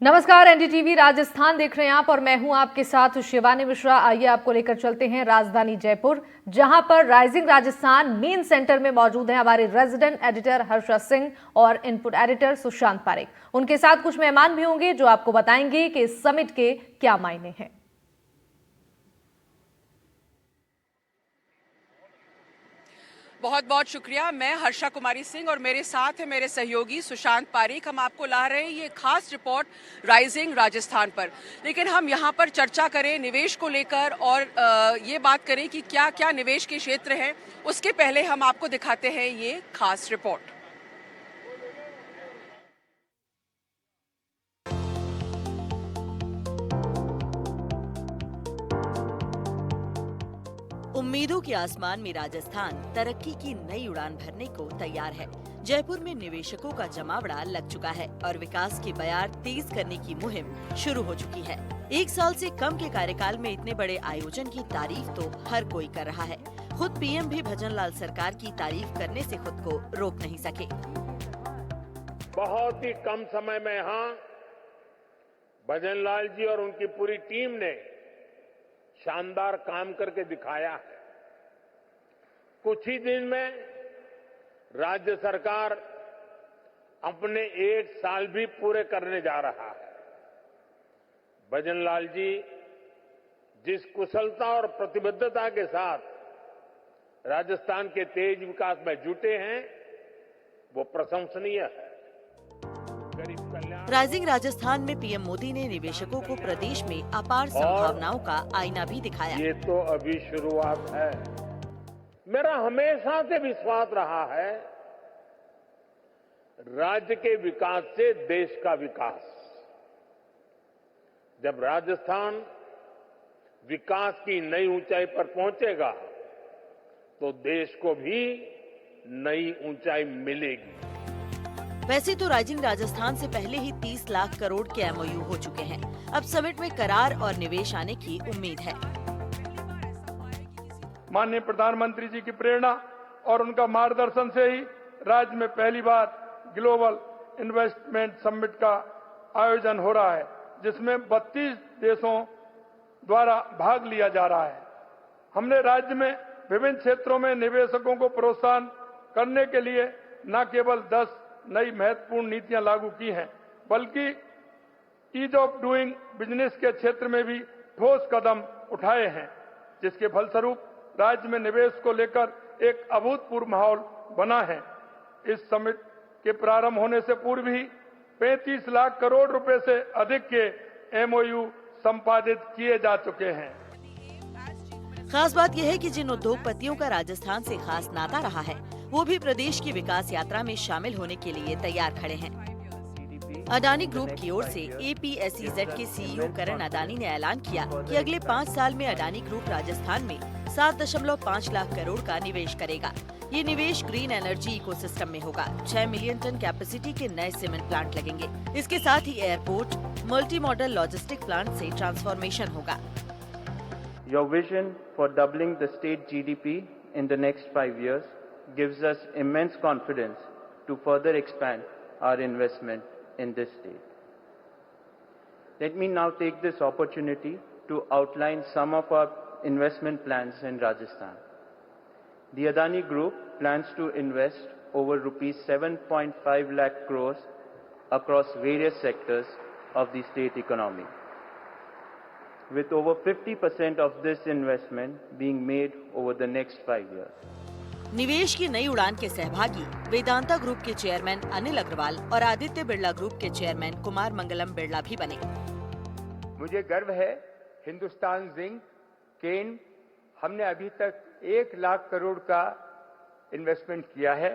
नमस्कार, एनडीटीवी राजस्थान देख रहे हैं आप और मैं हूं आपके साथ शिवानी मिश्रा। आइए आपको लेकर चलते हैं राजधानी जयपुर, जहां पर राइजिंग राजस्थान मेन सेंटर में मौजूद हैं हमारे रेजिडेंट एडिटर हर्षा सिंह और इनपुट एडिटर सुशांत पारेख। उनके साथ कुछ मेहमान भी होंगे जो आपको बताएंगे कि इस समिट के क्या मायने हैं। बहुत बहुत शुक्रिया। मैं हर्षा कुमारी सिंह और मेरे साथ है मेरे सहयोगी सुशांत पारेख। हम आपको ला रहे हैं ये खास रिपोर्ट राइजिंग राजस्थान पर। लेकिन हम यहाँ पर चर्चा करें निवेश को लेकर और ये बात करें कि क्या क्या निवेश के क्षेत्र हैं, उसके पहले हम आपको दिखाते हैं ये खास रिपोर्ट। उम्मीदों के आसमान में राजस्थान तरक्की की नई उड़ान भरने को तैयार है। जयपुर में निवेशकों का जमावड़ा लग चुका है और विकास की बयार तेज करने की मुहिम शुरू हो चुकी है। एक साल से कम के कार्यकाल में इतने बड़े आयोजन की तारीफ तो हर कोई कर रहा है। खुद पीएम भी भजनलाल सरकार की तारीफ करने से खुद को रोक नहीं सके। बहुत ही कम समय में यहाँ भजनलाल जी और उनकी पूरी टीम ने शानदार काम करके दिखाया है। कुछ ही दिन में राज्य सरकार अपने 1 साल भी पूरे करने जा रहा है। भजनलाल जी जिस कुशलता और प्रतिबद्धता के साथ राजस्थान के तेज विकास में जुटे हैं, वो प्रशंसनीय है। राइजिंग राजस्थान में पीएम मोदी ने निवेशकों को प्रदेश में अपार संभावनाओं का आईना भी दिखाया। ये तो अभी शुरुआत है। मेरा हमेशा से विश्वास रहा है, राज्य के विकास से देश का विकास। जब राजस्थान विकास की नई ऊंचाई पर पहुंचेगा तो देश को भी नई ऊंचाई मिलेगी। वैसे तो राइजिंग राजस्थान से पहले ही 30 लाख करोड़ के एमओयू हो चुके हैं। अब समिट में करार और निवेश आने की उम्मीद है। माननीय प्रधानमंत्री जी की प्रेरणा और उनका मार्गदर्शन से ही राज्य में पहली बार ग्लोबल इन्वेस्टमेंट समिट का आयोजन हो रहा है, जिसमें 32 देशों द्वारा भाग लिया जा रहा है। हमने राज्य में विभिन्न क्षेत्रों में निवेशकों को प्रोत्साहन करने के लिए न केवल 10 नई महत्वपूर्ण नीतियां लागू की हैं, बल्कि ईज ऑफ डूइंग बिजनेस के क्षेत्र में भी ठोस कदम उठाए हैं, जिसके फलस्वरूप राज्य में निवेश को लेकर एक अभूतपूर्व माहौल बना है। इस समिट के प्रारंभ होने से पूर्व ही 35 लाख करोड़ रुपए से अधिक के एमओयू संपादित किए जा चुके हैं। खास बात यह है कि जिन उद्योगपतियों का राजस्थान से खास नाता रहा है, वो भी प्रदेश की विकास यात्रा में शामिल होने के लिए तैयार खड़े हैं। अडानी ग्रुप की ओर से एपीएसईजेड के सीईओ करण अडानी ने ऐलान किया कि अगले 5 साल में अडानी ग्रुप राजस्थान में 7.5 लाख करोड़ का निवेश करेगा। ये निवेश ग्रीन एनर्जी इकोसिस्टम में होगा। 6 मिलियन टन कैपेसिटी के नए सीमेंट प्लांट लगेंगे। इसके साथ ही airport, multi modal logistic plant से ट्रांसफॉर्मेशन होगा। Your vision for doubling the state GDP in the next 5 years gives us immense confidence to further expand our investment in this state. Let me now take this opportunity to outline some of our investment plans in Rajasthan. The Adani Group plans to invest over rupees 7.5 lakh crores across various sectors of the state economy, with over 50% of this investment being made over the next 5 years. निवेश की नई उड़ान के सहभागी Vedanta group के chairman Anil Agarwal और Aditya Birla group के chairman Kumar Mangalam Birla भी बने। मुझे गर्व है, हिंदुस्तान जिंक, केन, हमने अभी तक 1 लाख करोड़ का इन्वेस्टमेंट किया है।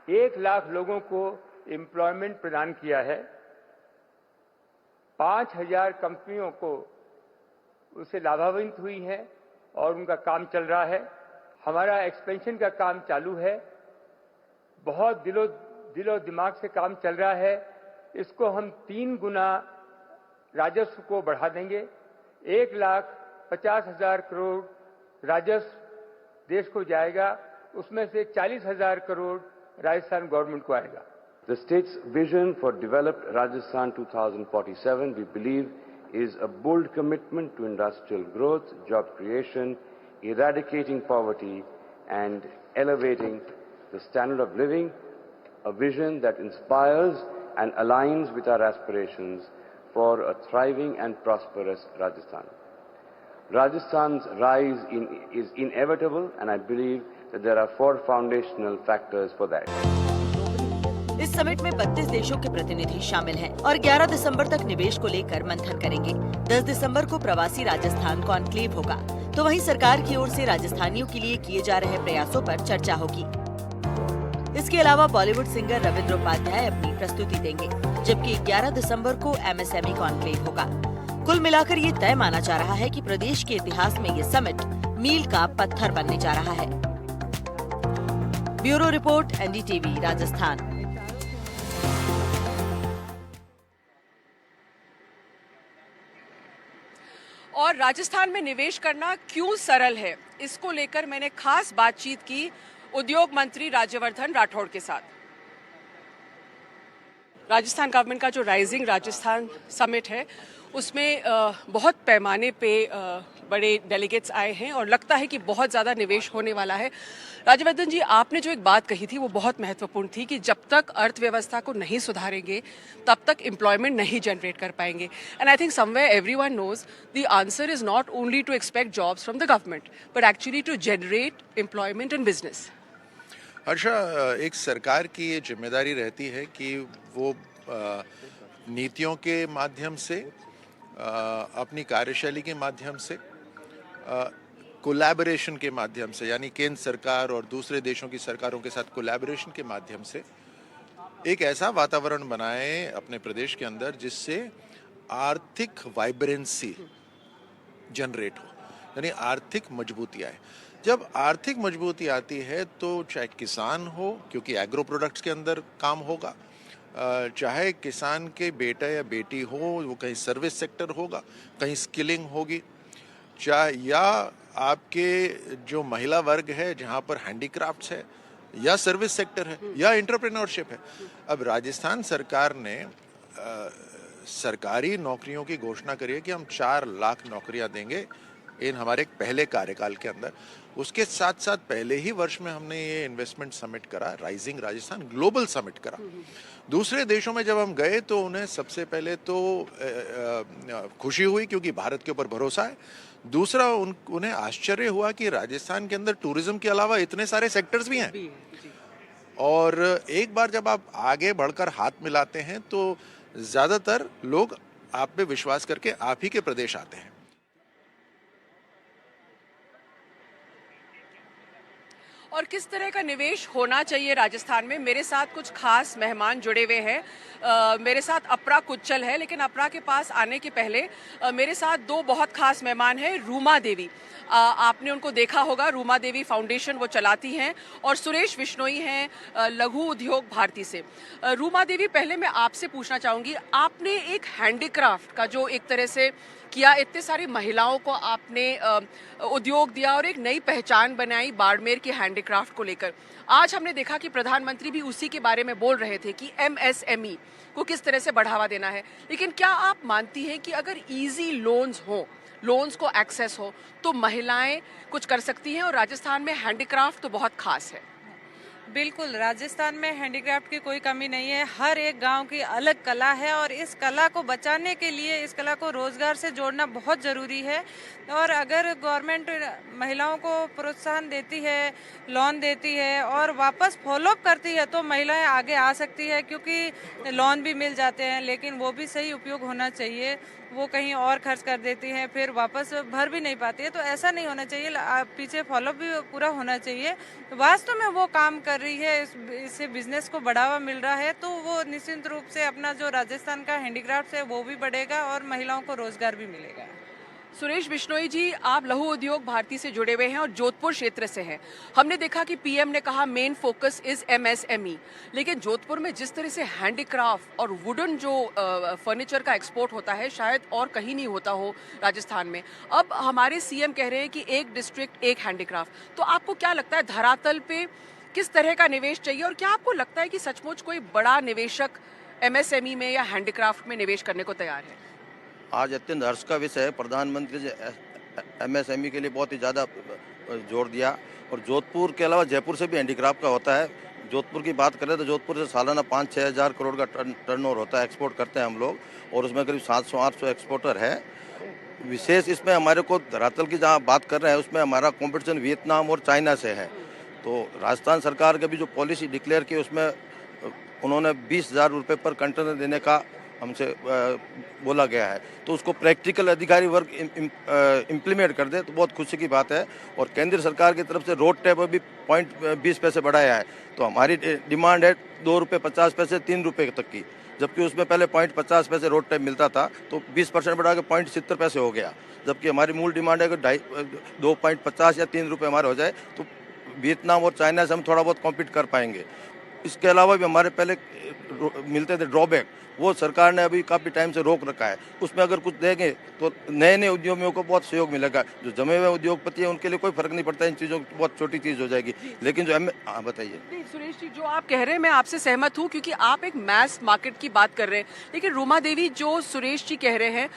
1 लाख लोगों को एम्प्लॉयमेंट प्रदान किया है। 5000 कंपनियों को उससे लाभान्वित हुई है और उनका काम चल रहा है। हमारा एक्सपेंशन का काम चालू है। बहुत दिलो दिमाग से काम चल रहा है। इसको हम 3 गुना राजस्व को बढ़ा देंगे। 1,50,000 करोड़ राजस्व देश को जाएगा, उसमें से 40,000 करोड़ राजस्थान गवर्नमेंट को आएगा। The state's vision for developed Rajasthan 2047, we believe, is a bold commitment to industrial growth, job creation, eradicating poverty, and elevating the standard of living, a vision that inspires and aligns with our aspirations for a thriving and prosperous Rajasthan. Rajasthan's rise is inevitable, and I believe that there are 4 foundational factors for that. इस summit में 32 देशों के प्रतिनिधि शामिल हैं और 11 दिसंबर तक निवेश को लेकर मंथन करेंगे। 10 दिसंबर को प्रवासी राजस्थान कॉन्क्लेव होगा, तो वहीं सरकार की ओर से राजस्थानियों के लिए किए जा रहे प्रयासों पर चर्चा होगी। इसके अलावा बॉलीवुड सिंगर रविंद्र उपाध्याय अपनी प्रस्तुति देंगे, जबकि 11 दिसंबर को MSME कॉन्क्लेव होगा। कुल मिलाकर ये तय माना जा रहा है कि प्रदेश के इतिहास में ये समिट मील का पत्थर बनने जा रहा है। Bureau report, NDTV, Rajasthan. और राजस्थान में निवेश करना क्यों सरल है, इसको लेकर मैंने खास बातचीत की उद्योग मंत्री राज्यवर्धन राठौड़ के साथ। राजस्थान गवर्नमेंट का जो राइजिंग राजस्थान समिट है उसमें बहुत पैमाने पे बड़े डेलीगेट्स आए हैं और लगता है कि बहुत ज़्यादा निवेश होने वाला है। राज्यवर्धन जी, आपने जो एक बात कही थी वो बहुत महत्वपूर्ण थी कि जब तक अर्थव्यवस्था को नहीं सुधारेंगे तब तक एम्प्लॉयमेंट नहीं जनरेट कर पाएंगे। And I think somewhere everyone knows the answer is not only to expect jobs from the government but actually to generate employment in business. Harsha, एक सरकार की ये जिम्मेदारी रहती है कि वो नीतियों के माध्यम से, अपनी कार्यशैली के माध्यम से, कोलैबोरेशन के माध्यम से, यानी केंद्र सरकार और दूसरे देशों की सरकारों के साथ कोलैबोरेशन के माध्यम से एक ऐसा वातावरण बनाए अपने प्रदेश के अंदर जिससे आर्थिक वाइब्रेंसी जनरेट हो, यानी आर्थिक मजबूती आए। जब आर्थिक मजबूती आती है तो चाहे किसान हो, क्योंकि एग्रो प्रोडक्ट्स के अंदर काम होगा, चाहे किसान के बेटा या बेटी हो, वो कहीं सर्विस सेक्टर होगा, कहीं स्किलिंग होगी, चाहे या आपके जो महिला वर्ग है जहाँ पर हैंडीक्राफ्ट्स है या सर्विस सेक्टर है या एंटरप्रेन्योरशिप है। अब राजस्थान सरकार ने सरकारी नौकरियों की घोषणा करी है कि हम 4 लाख नौकरियां देंगे इन हमारे पहले कार्यकाल के अंदर। उसके साथ साथ पहले ही वर्ष में हमने ये इन्वेस्टमेंट समिट करा, राइजिंग राजस्थान ग्लोबल समिट करा। दूसरे देशों में जब हम गए तो उन्हें सबसे पहले तो खुशी हुई क्योंकि भारत के ऊपर भरोसा है। दूसरा उन्हें आश्चर्य हुआ कि राजस्थान के अंदर टूरिज्म के अलावा इतने सारे सेक्टर्स भी हैं। और एक बार जब आप आगे बढ़कर हाथ मिलाते हैं तो ज्यादातर लोग आप पे विश्वास करके आप ही के प्रदेश आते हैं। और किस तरह का निवेश होना चाहिए राजस्थान में, मेरे साथ कुछ खास मेहमान जुड़े हुए हैं। मेरे साथ अपरा कुच्चल है, लेकिन अपरा के पास आने के पहले मेरे साथ 2 बहुत खास मेहमान हैं। रूमा देवी, आपने उनको देखा होगा, रूमा देवी फाउंडेशन वो चलाती हैं, और सुरेश बिश्नोई हैं लघु उद्योग भारती से। रूमा देवी, पहले मैं आपसे पूछना चाहूँगी, आपने एक हैंडीक्राफ्ट का जो एक तरह से किया, इतने सारी महिलाओं को आपने उद्योग दिया और एक नई पहचान बनाई बाड़मेर के हैंडीक्राफ्ट को लेकर। आज हमने देखा कि प्रधानमंत्री भी उसी के बारे में बोल रहे थे कि MSME को किस तरह से बढ़ावा देना है। लेकिन क्या आप मानती हैं कि अगर इजी लोन्स हो, लोन्स को एक्सेस हो, तो महिलाएं कुछ कर सकती हैं? और राजस्थान में हैंडीक्राफ्ट तो बहुत खास है। बिल्कुल, राजस्थान में हैंडीक्राफ्ट की कोई कमी नहीं है। हर एक गांव की अलग कला है और इस कला को बचाने के लिए, इस कला को रोजगार से जोड़ना बहुत ज़रूरी है। और अगर गवर्नमेंट महिलाओं को प्रोत्साहन देती है, लोन देती है और वापस फॉलोअप करती है तो महिलाएं आगे आ सकती है, क्योंकि लोन भी मिल जाते हैं, लेकिन वो भी सही उपयोग होना चाहिए। वो कहीं और खर्च कर देती हैं, फिर वापस भर भी नहीं पाती है, तो ऐसा नहीं होना चाहिए। पीछे फॉलोअप भी पूरा होना चाहिए। वास्तव में वो काम कर रही है, इससे बिजनेस को बढ़ावा मिल रहा है, तो वो निश्चित रूप से अपना जो राजस्थान का हैंडीक्राफ्ट है वो भी बढ़ेगा और महिलाओं को रोजगार भी मिलेगा। सुरेश बिश्नोई जी, आप लघु उद्योग भारती से जुड़े हुए हैं और जोधपुर क्षेत्र से हैं। हमने देखा कि PM ने कहा मेन फोकस इज MSME, लेकिन जोधपुर में जिस तरह से हैंडीक्राफ्ट और वुडन जो फर्नीचर का एक्सपोर्ट होता है, शायद और कहीं नहीं होता हो राजस्थान में। अब हमारे CM कह रहे हैं कि एक डिस्ट्रिक्ट एक हैंडीक्राफ्ट, तो आपको क्या लगता है धरातल पे किस तरह का निवेश चाहिए और क्या आपको लगता है कि सचमुच कोई बड़ा निवेशक MSME में या हैंडीक्राफ्ट में निवेश करने को तैयार है? आज अत्यंत हर्ष का विषय है। प्रधानमंत्री जी MSME के लिए बहुत ही ज़्यादा जोर दिया और जोधपुर के अलावा जयपुर से भी हैंडीक्राफ्ट का होता है। जोधपुर की बात करें तो जोधपुर से सालाना 5-6 हज़ार करोड़ का टर्नओवर होता है, एक्सपोर्ट करते हैं हम लोग और उसमें करीब 700-800 एक्सपोर्टर है। विशेष इसमें हमारे को धरातल की जहाँ बात कर रहे हैं उसमें हमारा कंपटीशन वियतनाम और चाइना से है। तो राजस्थान सरकार के भी जो पॉलिसी डिक्लेयर की उसमें उन्होंने 20,000 रुपये पर कंटेनर देने का हमसे बोला गया है, तो उसको प्रैक्टिकल अधिकारी वर्ग इम्प्लीमेंट कर दे तो बहुत खुशी की बात है। और केंद्र सरकार की तरफ से रोड टैप अभी 20 पैसे बढ़ाया है, तो हमारी डिमांड है 2 रुपये 50 पैसे 3 रुपये तक की, जबकि उसमें पहले 0.50 पैसे रोड टैप मिलता था, तो 20% बढ़ा के 0.70 पैसे हो गया। जबकि हमारी मूल डिमांड है कि 2.50 या 3 रुपये हमारे हो जाए, तो वियतनाम और चाइना से हम थोड़ा बहुत कॉम्पीट कर पाएंगे। इसके अलावा भी हमारे पहले मिलते थे ड्रॉबैक, वो सरकार ने अभी काफ़ी टाइम से रोक रखा है। उसमें अगर कुछ देंगे तो नए नए उद्योगियों को बहुत सहयोग मिलेगा। जो जमे हुए उद्योगपति हैं उनके लिए कोई फर्क नहीं पड़ता, इन चीज़ों की बहुत छोटी चीज़ हो जाएगी। लेकिन जो बताइए। नहीं सुरेश जी, जो आप कह रहे हैं मैं आपसे सहमत हूँ, क्योंकि आप एक मैस मार्केट की बात कर रहे हैं। लेकिन रूमा देवी, जो सुरेश जी कह रहे हैं,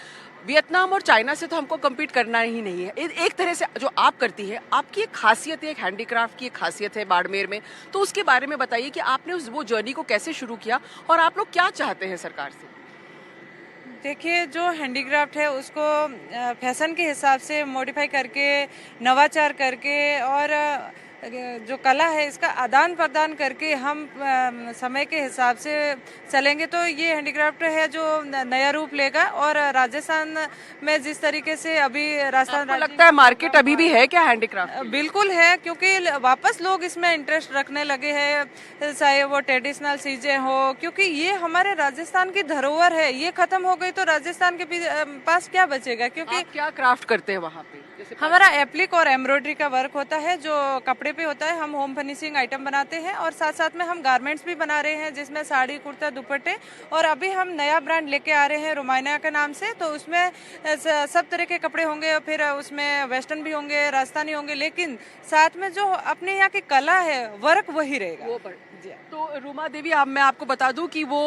वियतनाम और चाइना से तो हमको कम्पीट करना ही नहीं है। एक तरह से जो आप करती है, आपकी एक खासियत है, एक हैंडीक्राफ्ट की एक खासियत है बाड़मेर में, तो उसके बारे में बताइए कि आपने वो जर्नी को कैसे शुरू किया और आप लोग क्या चाहते हैं सरकार से? देखिए, जो हैंडीक्राफ्ट है उसको फैशन के हिसाब से मॉडिफाई करके, नवाचार करके और जो कला है इसका आदान प्रदान करके हम समय के हिसाब से चलेंगे तो ये हैंडीक्राफ्ट है जो नया रूप लेगा। और राजस्थान में जिस तरीके से अभी राजस्थान लगता है मार्केट अभी भी है क्या हैंडीक्राफ्ट? बिल्कुल है, क्योंकि वापस लोग इसमें इंटरेस्ट रखने लगे हैं, चाहे वो ट्रेडिशनल चीजें हो, क्योंकि ये हमारे राजस्थान की धरोहर है। ये खत्म हो गई तो राजस्थान के पास क्या बचेगा? क्योंकि आप क्या क्राफ्ट करते हैं वहाँ पे? हमारा एप्लिक और एम्ब्रॉयडरी का वर्क होता है जो कपड़े पे होता है। हम होम फिनिशिंग आइटम बनाते हैं और साथ साथ में हम गारमेंट्स भी बना रहे हैं, जिसमें साड़ी, कुर्ता, दुपट्टे। और अभी हम नया ब्रांड लेके आ रहे हैं रोमानिया के नाम से, तो उसमें सब तरह के कपड़े होंगे, फिर उसमें वेस्टर्न भी होंगे, राजस्थानी होंगे, लेकिन साथ में जो अपने यहाँ की कला है, वर्क वही रहेगा। तो रूमा देवी, अब मैं आपको बता दूं कि वो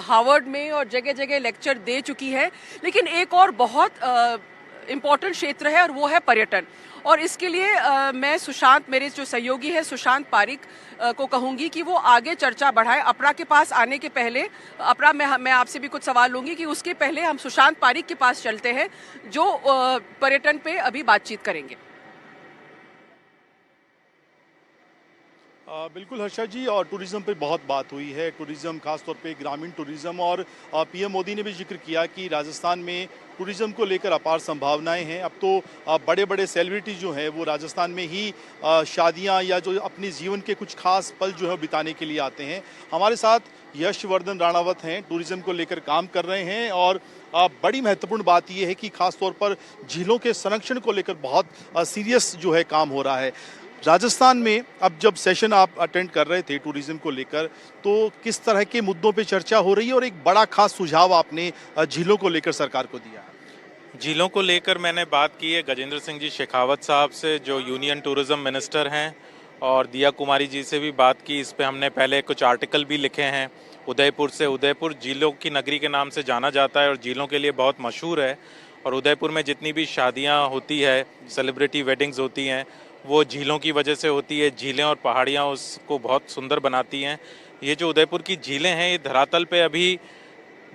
हार्वर्ड में और जगह जगह लेक्चर दे चुकी है, लेकिन एक और बहुत इम्पोर्टेंट क्षेत्र है और वो है पर्यटन। और इसके लिए मैं सुशांत, मेरे जो सहयोगी है सुशांत पारिक को कहूंगी कि वो आगे चर्चा बढ़ाए। अपरा के पास आने के पहले, अपरा मैं आपसे भी कुछ सवाल लूंगी कि उसके पहले हम सुशांत पारिक के पास चलते हैं जो पर्यटन पे अभी बातचीत करेंगे। बिल्कुल हर्षा जी, और टूरिज्म पे बहुत बात हुई है। टूरिज्म, खासतौर पे ग्रामीण टूरिज्म, और पीएम मोदी ने भी जिक्र किया कि राजस्थान में टूरिज्म को लेकर अपार संभावनाएं हैं। अब तो बड़े बड़े सेलिब्रिटी जो हैं वो राजस्थान में ही शादियां या जो अपने जीवन के कुछ खास पल जो है बिताने के लिए आते हैं। हमारे साथ यशवर्धन राणावत हैं, टूरिज्म को लेकर काम कर रहे हैं। और बड़ी महत्वपूर्ण बात यह है कि खासतौर पर झीलों के संरक्षण को लेकर बहुत सीरियस जो है काम हो रहा है राजस्थान में। अब जब सेशन आप अटेंड कर रहे थे टूरिज्म को लेकर, तो किस तरह के मुद्दों पे चर्चा हो रही है और एक बड़ा खास सुझाव आपने झीलों को लेकर सरकार को दिया? झीलों को लेकर मैंने बात की है गजेंद्र सिंह जी शेखावत साहब से, जो यूनियन टूरिज्म मिनिस्टर हैं, और दिया कुमारी जी से भी बात की। इस पे हमने पहले कुछ आर्टिकल भी लिखे हैं। उदयपुर से, उदयपुर झीलों की नगरी के नाम से जाना जाता है और झीलों के लिए बहुत मशहूर है। और उदयपुर में जितनी भी शादियाँ होती है, सेलिब्रिटी वेडिंग्स होती हैं, वो झीलों की वजह से होती है। झीलें और पहाड़ियाँ उसको बहुत सुंदर बनाती हैं। ये जो उदयपुर की झीलें हैं, ये धरातल पे अभी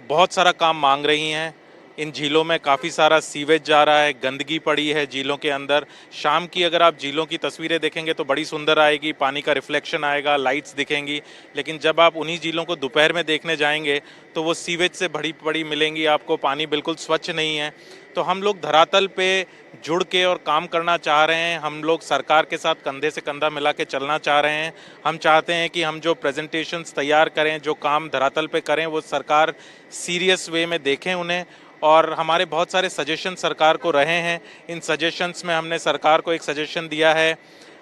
बहुत सारा काम मांग रही हैं। इन झीलों में काफ़ी सारा सीवेज जा रहा है, गंदगी पड़ी है झीलों के अंदर। शाम की अगर आप झीलों की तस्वीरें देखेंगे तो बड़ी सुंदर आएगी, पानी का रिफ्लेक्शन आएगा, लाइट्स दिखेंगी। लेकिन जब आप उन्हीं झीलों को दोपहर में देखने जाएंगे तो वो सीवेज से भरी पड़ी मिलेंगी आपको, पानी बिल्कुल स्वच्छ नहीं है। तो हम लोग धरातल पे जुड़ के और काम करना चाह रहे हैं। हम लोग सरकार के साथ कंधे से कंधा मिला के चलना चाह रहे हैं। हम चाहते हैं कि हम जो प्रेजेंटेशंस तैयार करें, जो काम धरातल पे करें, वो सरकार सीरियस वे में देखें उन्हें। और हमारे बहुत सारे सजेशन सरकार को रहे हैं। इन सजेशंस में हमने सरकार को एक सजेशन दिया है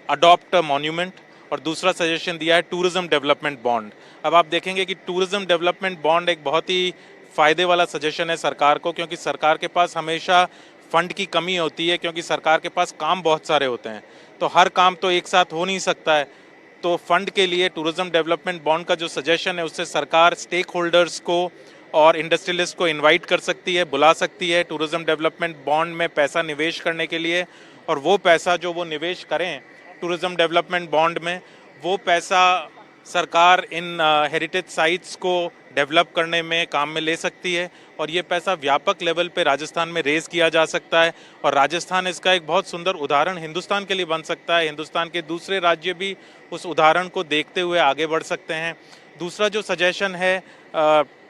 अडॉप्ट मॉन्यूमेंट, और दूसरा सजेशन दिया है टूरिज्म डेवलपमेंट बॉन्ड। अब आप देखेंगे कि टूरिज्म डेवलपमेंट बॉन्ड एक बहुत ही फ़ायदे वाला सजेशन है सरकार को, क्योंकि सरकार के पास हमेशा फंड की कमी होती है, क्योंकि सरकार के पास काम बहुत सारे होते हैं, तो हर काम तो एक साथ हो नहीं सकता है। तो तो फंड के लिए टूरिज्म डेवलपमेंट बॉन्ड का जो सजेशन है उससे सरकार स्टेक होल्डर्स को और इंडस्ट्रियलिस्ट को इनवाइट कर सकती है, बुला सकती है टूरिज्म डेवलपमेंट बॉन्ड में पैसा निवेश करने के लिए, और वो पैसा जो वो निवेश करें टूरिज्म डेवलपमेंट बॉन्ड में, वो पैसा सरकार इन हेरिटेज साइट्स को डेवलप करने में काम में ले सकती है, और ये पैसा व्यापक लेवल पे राजस्थान में रेज किया जा सकता है, और राजस्थान इसका एक बहुत सुंदर उदाहरण हिंदुस्तान के लिए बन सकता है। हिंदुस्तान के दूसरे राज्य भी उस उदाहरण को देखते हुए आगे बढ़ सकते हैं। दूसरा जो सजेशन है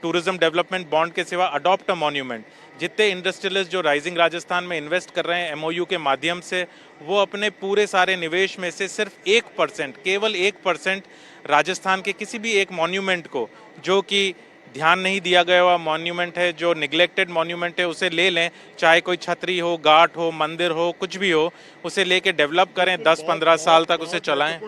टूरिज्म डेवलपमेंट बॉन्ड के सिवा अडॉप्ट अ मॉन्यूमेंट। जितने इंडस्ट्रियलिस्ट जो राइजिंग राजस्थान में इन्वेस्ट कर रहे हैं MOU के माध्यम से, वो अपने पूरे सारे निवेश में से सिर्फ 1%, केवल 1% राजस्थान के किसी भी एक मॉन्यूमेंट को, जो कि ध्यान नहीं दिया गया हुआ मॉन्यूमेंट है, जो निगलेक्टेड मॉन्यूमेंट है, उसे ले लें, चाहे कोई छतरी हो, घाट हो, मंदिर हो, कुछ भी हो, उसे लेके डेवलप करें, 10-15 साल तक उसे चलाएं।